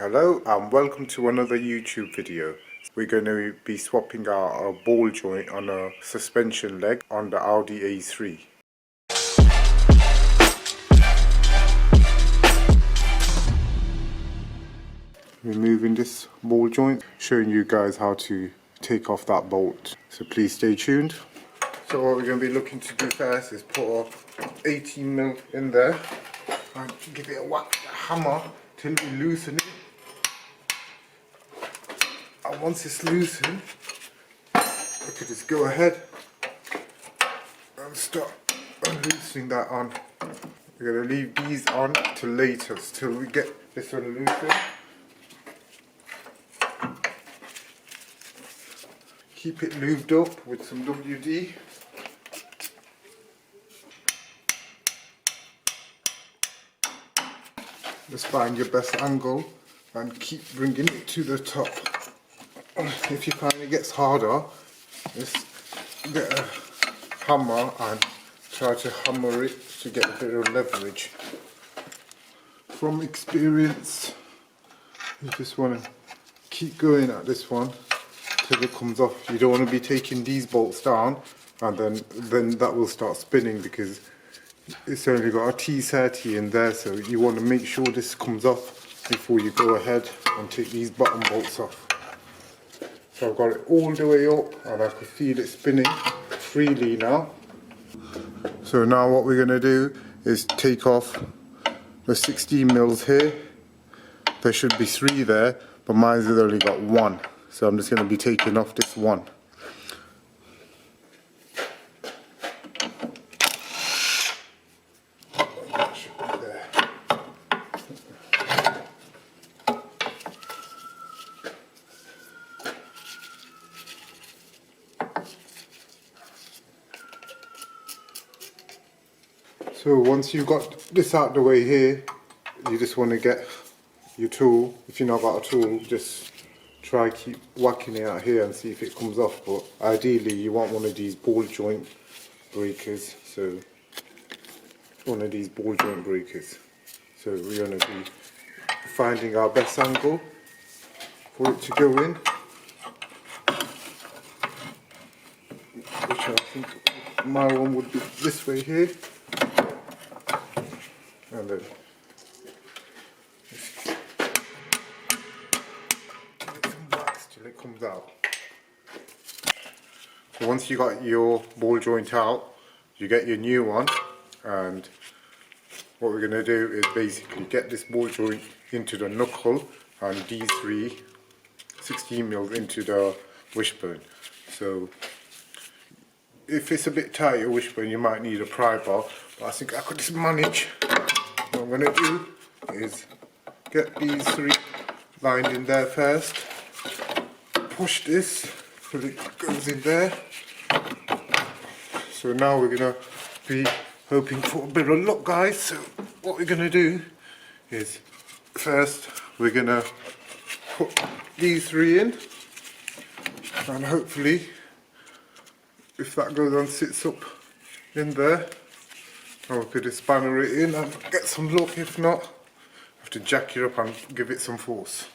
Hello and welcome to another YouTube video. We're going to be swapping out a ball joint on a suspension leg on the Audi A3. Removing this ball joint, showing you guys how to take off that bolt. So please stay tuned. So what we're going to be looking to do first is put a 18mm in there and give it a whack, a hammer till we loosen it. And once it's loosened, we could just go ahead and start loosening that on. We're going to leave these on till later, till we get this one loosened. Keep it lubed up with some WD. Just find your best angle and keep bringing it to the top. If you find it gets harder, just get a hammer and try to hammer it to get a bit of leverage. From experience, you just want to keep going at this one till it comes off. You don't want to be taking these bolts down and then that will start spinning because it's only got a T30 in there, so you want to make sure this comes off before you go ahead and take these bottom bolts off. So I've got it all the way up and I can feel it spinning freely now. So now what we're going to do is take off the 16mm here. There should be 3 there, but mine's only got 1. So I'm just going to be taking off this one. That should be there. So once you've got this out the way here, you just want to get your tool. If you've not got a tool, just try keep whacking it out here and see if it comes off. But ideally you want one of these ball joint breakers. So one of these ball joint breakers. So we're going to be finding our best angle for it to go in, which I think my one would be this way here. And then just give it some wax till it comes out. So once you got your ball joint out, you get your new one, and what we're going to do is basically get this ball joint into the knuckle and these 3 16mm into the wishbone. So if it's a bit tight your wishbone, you might need a pry bar, but I think I could just manage. What I'm going to do is get these 3 lined in there first, push this till it goes in there. So now we're going to be hoping for a bit of luck, guys. So what we're going to do is first we're going to put these 3 in, and hopefully if that goes on, sits up in there, or we could just spanner it in and get some luck. If not, have to jack it up and give it some force.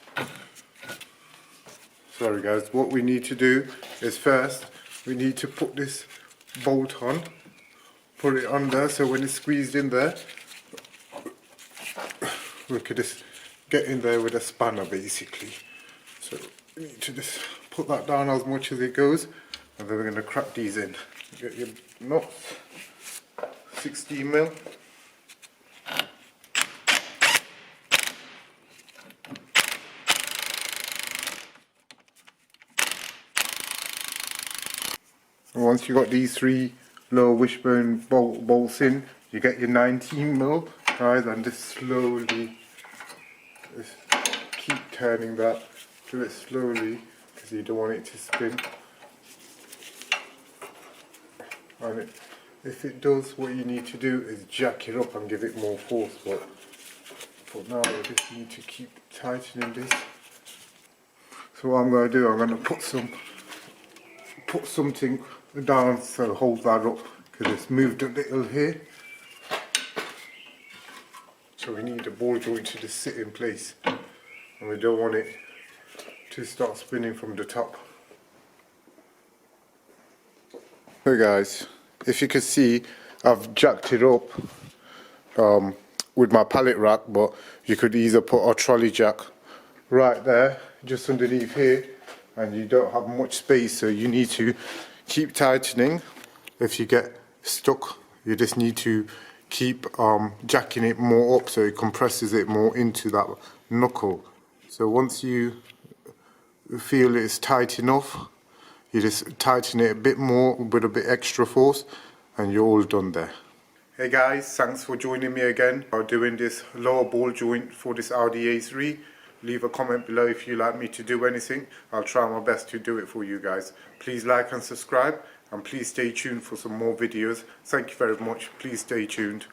Sorry guys, what we need to do is first we need to put this bolt on, put it on there, so when it's squeezed in there we could just get in there with a spanner basically. So we need to just put that down as much as it goes, and then we're going to crack these in. Get your nuts, 16mm. And once you got these 3 lower wishbone bolts in, you get your 19mm, guys, and just slowly just keep turning that. Do it slowly because you don't want it to spin. And if it does, what you need to do is jack it up and give it more force. But for now, we just need to keep tightening this. So what I'm going to do, I'm going to put something down so hold that up, because it's moved a little here. So we need the ball joint to just sit in place. And and we don't want it to start spinning from the top. So guys, if you can see, I've jacked it up with my pallet rack, but you could either put a trolley jack right there just underneath here, and you don't have much space, so you need to keep tightening. If you get stuck, you just need to keep jacking it more up so it compresses it more into that knuckle. So once you feel it's tight enough, you just tighten it a bit more with a bit extra force, and you're all done there. Hey guys, thanks for joining me again for doing this lower ball joint for this Audi A3. Leave a comment below if you'd like me to do anything. I'll try my best to do it for you guys. Please like and subscribe, and please stay tuned for some more videos. Thank you very much. Please stay tuned.